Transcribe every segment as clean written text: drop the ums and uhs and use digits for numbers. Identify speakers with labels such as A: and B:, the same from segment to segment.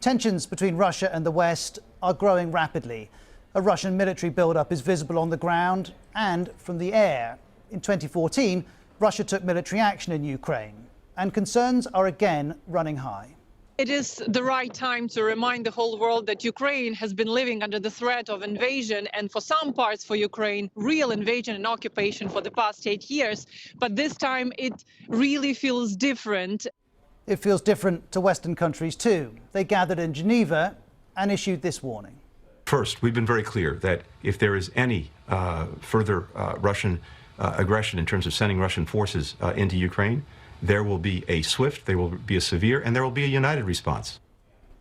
A: Tensions between Russia and the West are growing rapidly. A Russian military buildup is visible on the ground and from the air. In 2014, Russia took military action in Ukraine, and concerns are again running high.
B: It is the right time to remind the whole world that Ukraine has been living under the threat of invasion, and for some parts for Ukraine, real invasion and occupation for the past 8 years. But this time it really feels different.
A: It feels different to Western countries too. They gathered in Geneva and issued this warning.
C: First, we've been very clear that if there is any further Russian aggression in terms of sending Russian forces into Ukraine, there will be a swift, there will be a severe, and there will be a united response.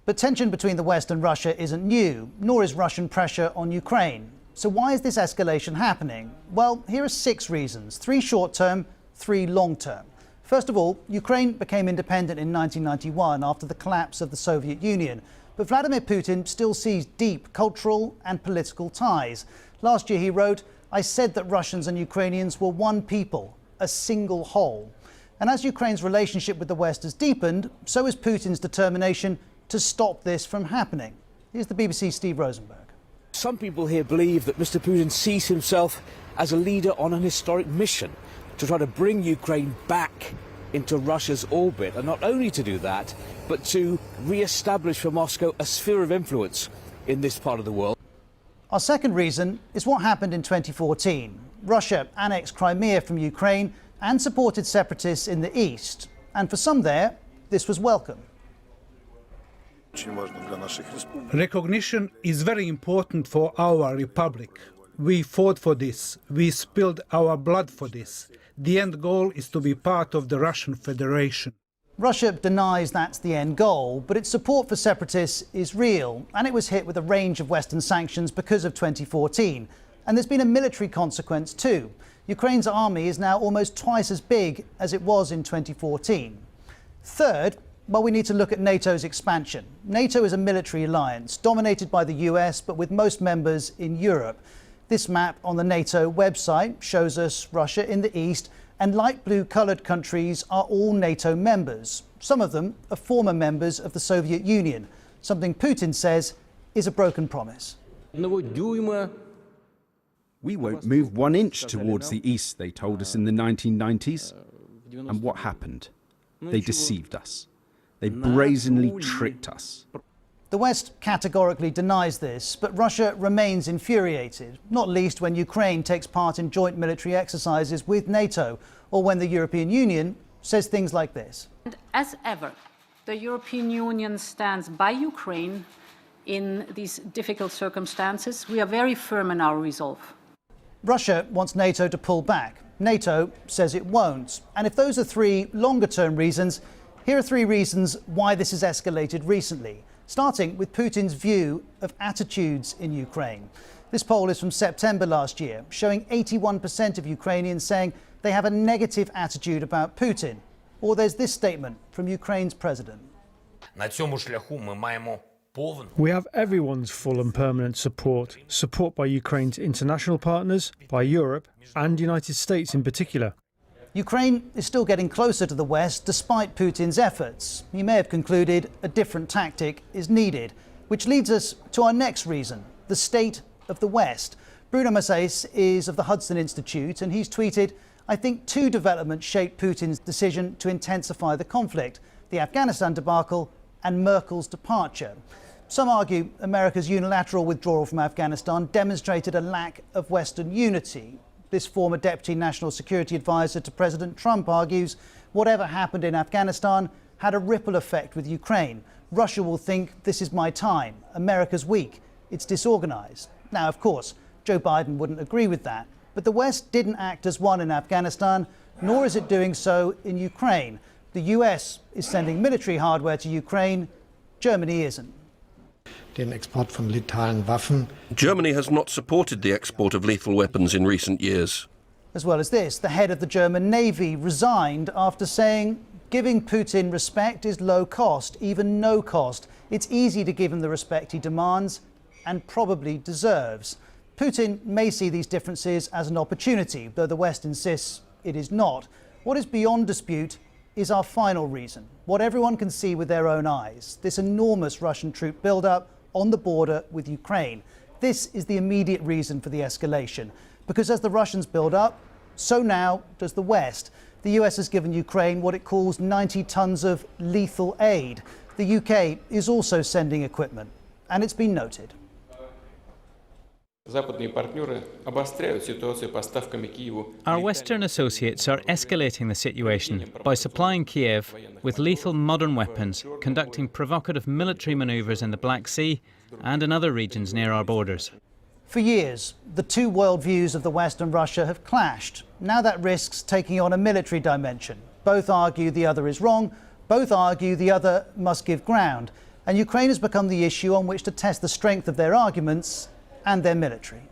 A: But tension between the West and Russia isn't new, nor is Russian pressure on Ukraine. So why is this escalation happening? Well, here are 6 reasons, 3 short-term, 3 long-term. First of all, Ukraine became independent in 1991 after the collapse of the Soviet Union. But Vladimir Putin still sees deep cultural and political ties. Last year he wrote, "I said that Russians and Ukrainians were one people, a single whole." And as Ukraine's relationship with the West has deepened, so is Putin's determination to stop this from happening. Here's the BBC's Steve Rosenberg.
D: Some people here believe that Mr. Putin sees himself as a leader on an historic mission to try to bring Ukraine back into Russia's orbit, and not only to do that, but to re-establish for Moscow a sphere of influence in this part of the world.
A: Our second reason is what happened in 2014. Russia annexed Crimea from Ukraine and supported separatists in the east. And for some there, this was welcome.
E: Recognition is very important for our republic. We fought for this. We spilled our blood for this. The end goal is to be part of the Russian Federation.
A: Russia denies that's the end goal, but its support for separatists is real, and it was hit with a range of Western sanctions because of 2014. And there's been a military consequence too. Ukraine's army is now almost twice as big as it was in 2014. Third, well, we need to look at NATO's expansion. NATO is a military alliance dominated by the US, but with most members in Europe. This map on the NATO website shows us Russia in the east, and light blue coloured countries are all NATO members. Some of them are former members of the Soviet Union, something Putin says is a broken promise.
F: We won't move 1 inch towards the east, they told us in the 1990s. And what happened? They deceived us. They brazenly tricked us.
A: The West categorically denies this, but Russia remains infuriated, not least when Ukraine takes part in joint military exercises with NATO, or when the European Union says things like this.
G: And as ever, the European Union stands by Ukraine in these difficult circumstances. We are very firm in our resolve.
A: Russia wants NATO to pull back. NATO says it won't. And if those are 3 longer-term reasons, here are 3 reasons why this has escalated recently, starting with Putin's view of attitudes in Ukraine. This poll is from September last year, showing 81% of Ukrainians saying they have a negative attitude about Putin. Or there's this statement from Ukraine's president.
H: We have everyone's full and permanent support by Ukraine's international partners, by Europe and the United States in particular.
A: Ukraine is still getting closer to the West despite Putin's efforts. He may have concluded a different tactic is needed, which leads us to our next reason, the state of the West. Bruno Massais is of the Hudson Institute, and he's tweeted, "I think 2 developments shaped Putin's decision to intensify the conflict, the Afghanistan debacle and Merkel's departure." Some argue America's unilateral withdrawal from Afghanistan demonstrated a lack of Western unity. This former Deputy National Security Advisor to President Trump argues whatever happened in Afghanistan had a ripple effect with Ukraine. Russia will think this is my time. America's weak. It's disorganized. Now, of course, Joe Biden wouldn't agree with that. But the West didn't act as one in Afghanistan, nor is it doing so in Ukraine. The US is sending military hardware to Ukraine. Germany isn't.
I: Germany has not supported the export of lethal weapons in recent years.
A: As well as this, the head of the German Navy resigned after saying giving Putin respect is low cost, even no cost. It's easy to give him the respect he demands and probably deserves. Putin may see these differences as an opportunity, though the West insists it is not. What is beyond dispute is our final reason, what everyone can see with their own eyes, this enormous Russian troop buildup on the border with Ukraine. This is the immediate reason for the escalation, because as the Russians build up, so now does the West. The US has given Ukraine what it calls 90 tons of lethal aid. The UK is also sending equipment, and it's been noted.
J: Our Western associates are escalating the situation by supplying Kiev with lethal modern weapons, conducting provocative military manoeuvres in the Black Sea and in other regions near our borders.
A: For years, the two worldviews of the West and Russia have clashed. Now that risks taking on a military dimension. Both argue the other is wrong, both argue the other must give ground. And Ukraine has become the issue on which to test the strength of their arguments and their military.